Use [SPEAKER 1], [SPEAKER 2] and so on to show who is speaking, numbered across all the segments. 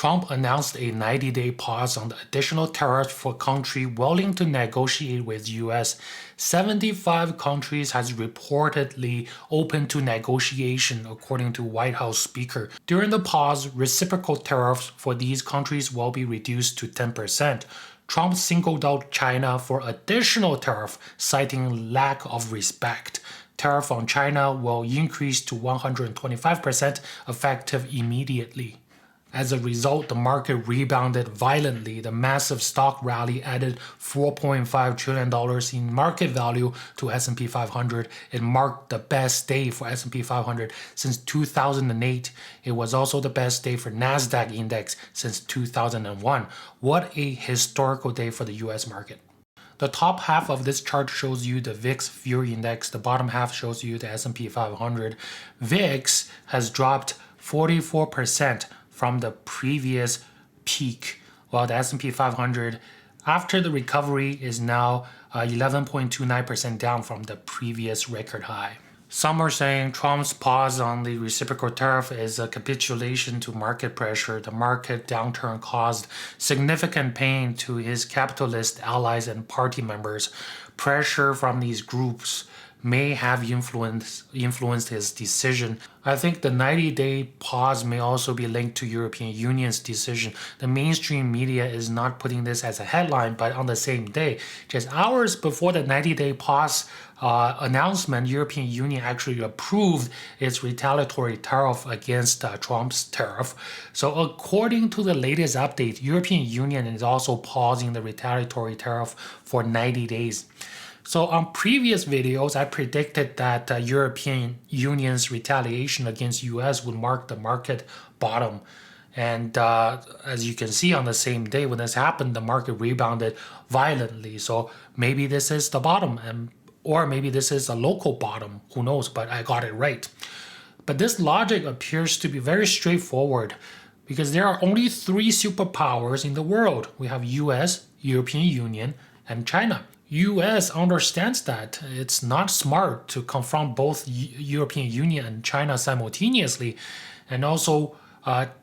[SPEAKER 1] Trump announced a 90-day pause on the additional tariffs for countries willing to negotiate with US. 75 countries has reportedly opened to negotiation, according to White House speaker. During the pause, reciprocal tariffs for these countries will be reduced to 10%. Trump singled out China for additional tariff, citing lack of respect. Tariff on China will increase to 125% effective immediately. As a result, the market rebounded violently. The massive stock rally added $4.5 trillion in market value to S&P 500. It marked the best day for S&P 500 since 2008. It was also the best day for NASDAQ index since 2001. What a historical day for the US market. The top half of this chart shows you the VIX Fear Index. The bottom half shows you the S&P 500. VIX has dropped 44% from the previous peak, while the S&P 500, after the recovery, is now 11.29% down from the previous record high. Some are saying Trump's pause on the reciprocal tariff is a capitulation to market pressure. The market downturn caused significant pain to his capitalist allies and party members. Pressure from these groups may have influenced his decision. I think the 90-day pause may also be linked to European Union's decision. The mainstream media is not putting this as a headline, but on the same day, just hours before the 90-day pause announcement, European Union actually approved its retaliatory tariff against Trump's tariff. So according to the latest update, European Union is also pausing the retaliatory tariff for 90 days. So on previous videos, I predicted that European Union's retaliation against US would mark the market bottom. And as you can see, on the same day when this happened, the market rebounded violently. So maybe this is the bottom, or maybe this is a local bottom. Who knows? But I got it right. But this logic appears to be very straightforward because there are only three superpowers in the world. We have US, European Union, and China. US understands that it's not smart to confront both European Union and China simultaneously, and also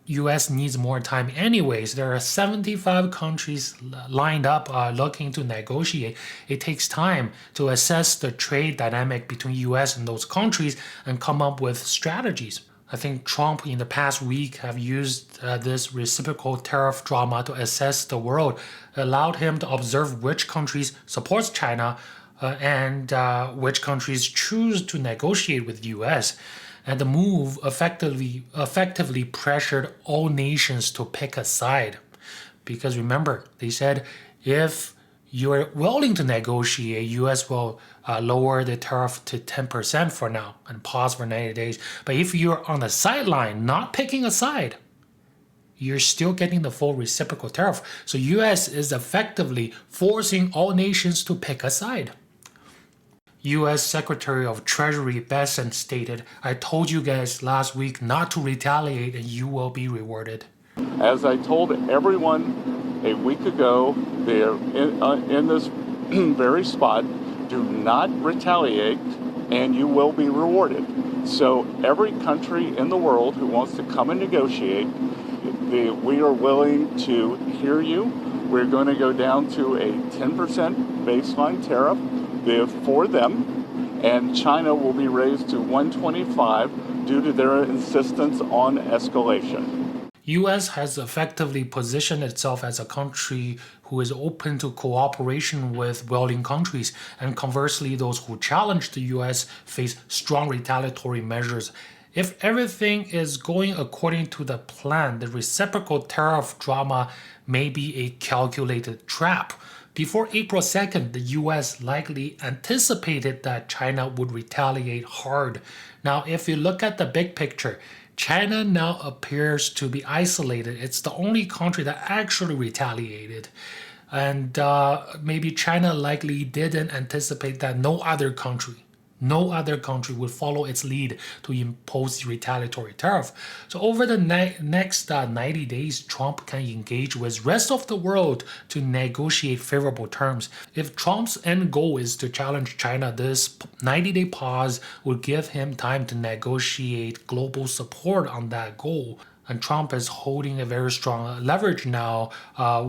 [SPEAKER 1] US needs more time anyways. There are 75 countries lined up looking to negotiate. It takes time to assess the trade dynamic between US and those countries and come up with strategies. I think Trump in the past week have used this reciprocal tariff drama to assess the world, allowed him to observe which countries support China and which countries choose to negotiate with the US. And the move effectively pressured all nations to pick a side. Because remember, they said if you're willing to negotiate, US will lower the tariff to 10% for now and pause for 90 days. But if you're on the sideline, not picking a side, you're still getting the full reciprocal tariff. So US is effectively forcing all nations to pick a side. US Secretary of Treasury Bessent stated, "I told you guys last week not to retaliate and you will be rewarded."
[SPEAKER 2] As I told everyone a week ago, they're in this very spot, do not retaliate and you will be rewarded. So every country in the world who wants to come and negotiate, we are willing to hear you. We're going to go down to a 10% baseline tariff for them, and China will be raised to 125 due to their insistence on escalation.
[SPEAKER 1] US has effectively positioned itself as a country who is open to cooperation with willing countries, and conversely, those who challenge the US face strong retaliatory measures. If everything is going according to the plan, the reciprocal tariff drama may be a calculated trap. Before April 2nd, the US likely anticipated that China would retaliate hard. Now, if you look at the big picture, China now appears to be isolated. It's the only country that actually retaliated. And maybe China likely didn't anticipate that no other country would follow its lead to impose the retaliatory tariff. So over the next 90 days, Trump can engage with rest of the world to negotiate favorable terms. If Trump's end goal is to challenge China, this 90-day pause will give him time to negotiate global support on that goal. And Trump is holding a very strong leverage now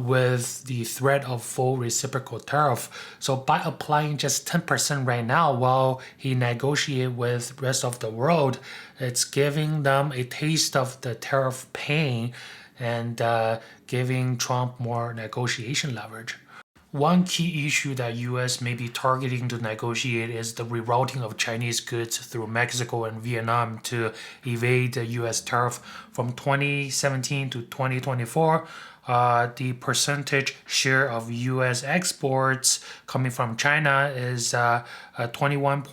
[SPEAKER 1] with the threat of full reciprocal tariff. So by applying just 10% right now while he negotiates with the rest of the world, it's giving them a taste of the tariff pain and giving Trump more negotiation leverage. One key issue that US may be targeting to negotiate is the rerouting of Chinese goods through Mexico and Vietnam to evade the US tariff. From 2017 to 2024, the percentage share of US exports coming from China is 21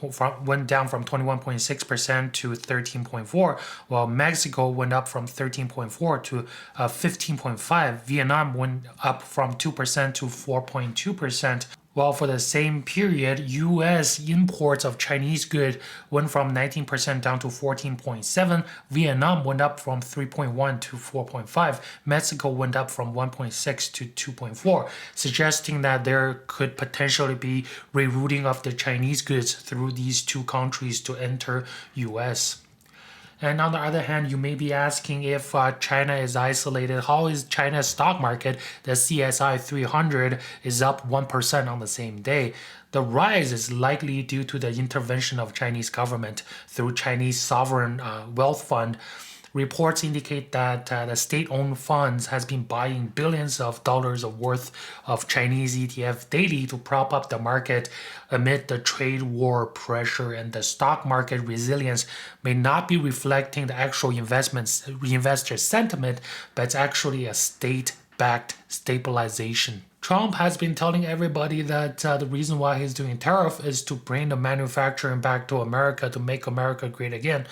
[SPEAKER 1] went down from 21.6% to 13.4%, while Mexico went up from 13.4% to 15.5%. Vietnam went up from 2% to 4.2%. While for the same period, U.S. imports of Chinese goods went from 19% down to 14.7%. Vietnam went up from 3.1% to 4.5%. Mexico went up from 1.6% to 2.4%, suggesting that there could potentially be rerouting of the Chinese goods through these two countries to enter U.S. And on the other hand, you may be asking if China is isolated, how is China's stock market? The CSI 300 is up 1% on the same day. The rise is likely due to the intervention of Chinese government through Chinese sovereign wealth fund. Reports indicate that the state-owned funds has been buying billions of dollars of worth of Chinese ETF daily to prop up the market amid the trade war pressure, and the stock market resilience may not be reflecting the actual investor sentiment, but it's actually a state-backed stabilization. Trump has been telling everybody that the reason why he's doing tariff is to bring the manufacturing back to America, to make America great again.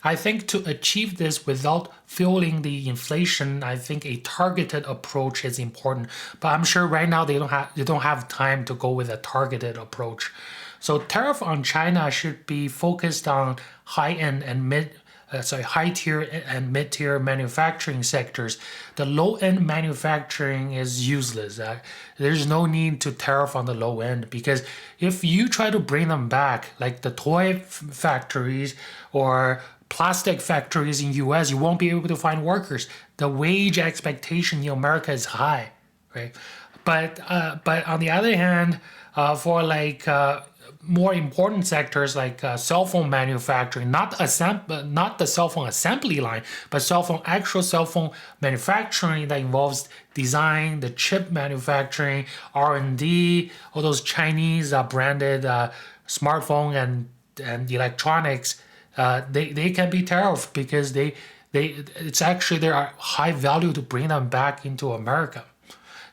[SPEAKER 1] I think to achieve this without fueling the inflation, I think a targeted approach is important. But I'm sure right now they don't have time to go with a targeted approach. So tariff on China should be focused on high-end and high-tier and mid-tier manufacturing sectors. The low-end manufacturing is useless. There's no need to tariff on the low end, because if you try to bring them back, like the toy factories or plastic factories in US, you won't be able to find workers. The wage expectation in America is high, right? But on the other hand, for more important sectors like cell phone manufacturing, not the cell phone assembly line, but actual cell phone manufacturing that involves design, the chip manufacturing, R&D, all those Chinese branded smartphone and electronics. They can be tariffed because it's actually there are high value to bring them back into America.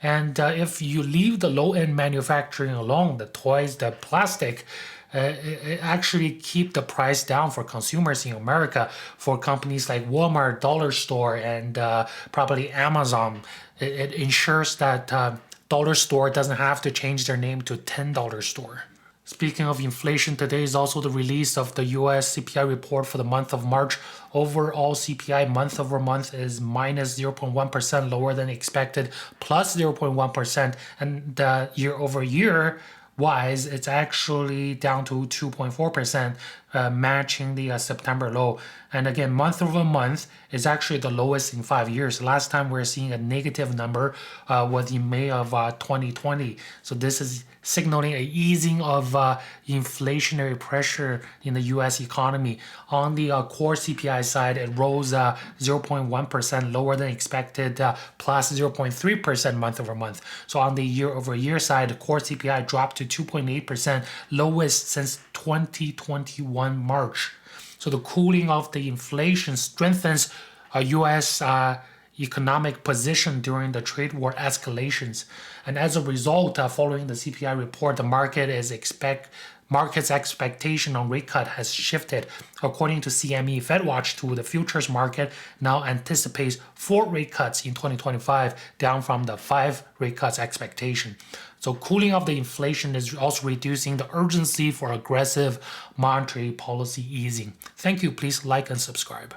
[SPEAKER 1] And if you leave the low-end manufacturing alone, the toys, the plastic, it actually keep the price down for consumers in America. For companies like Walmart, Dollar Store, and probably Amazon, it ensures that Dollar Store doesn't have to change their name to $10 store. Speaking of inflation, today is also the release of the US CPI report for the month of March. Overall CPI month over month is minus 0.1% lower than expected, plus 0.1%, and year over year wise, it's actually down to 2.4%, matching the September low. And again, month over month is actually the lowest in 5 years. Last time we were seeing a negative number was in May of 2020. So this is signaling an easing of inflationary pressure in the U.S. economy. On the core CPI side, it rose 0.1% lower than expected, plus 0.3% month over month. So on the year over year side, the core CPI dropped to 2.8%, lowest since 2021 March. So the cooling of the inflation strengthens U.S. economic position during the trade war escalations. And as a result, following the CPI report, the market's expectation on rate cut has shifted. According to CME FedWatch Tool, the futures market now anticipates 4 rate cuts in 2025, down from the 5 rate cuts expectation. So cooling of the inflation is also reducing the urgency for aggressive monetary policy easing. Thank you. Please like and subscribe.